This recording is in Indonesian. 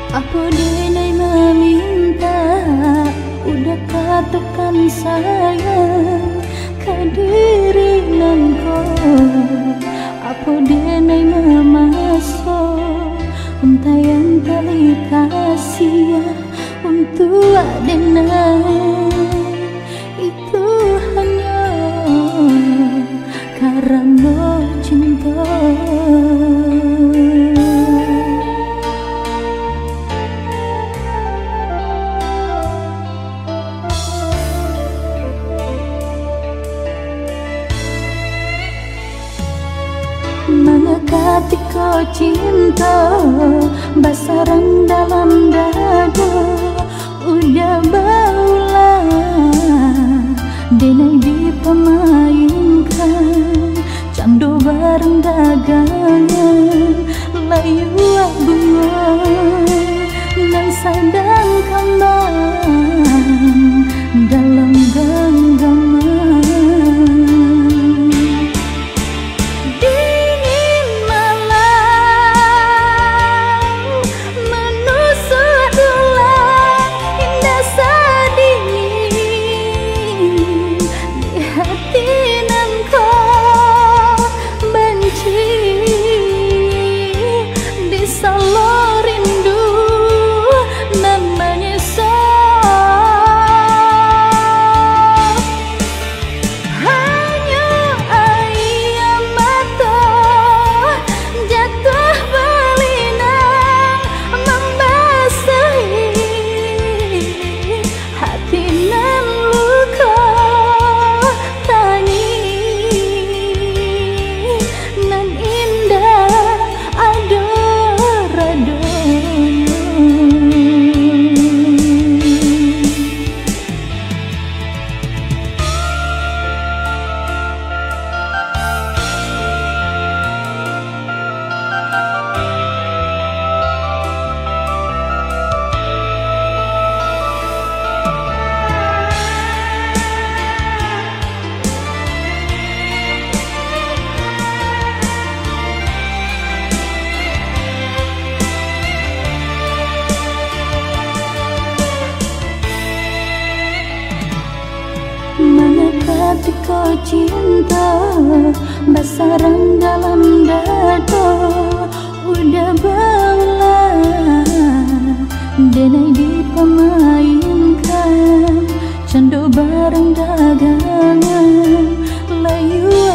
Apa denai meminta, udah katakan sayang kadiri nangko. Apa denai memasuk untayan tali kasih untuk denai itu hanya karena cinta. Mengekati kau cinta, basarang dalam dada, udah baulah denai dipemainkan, candu bareng dagangan, layu bunga dan sadang kembang dalam genggaman. Mengekati kau cinta, basarang dalam dada, udah baulah denai dipemainkan, candu bareng dagangan, layu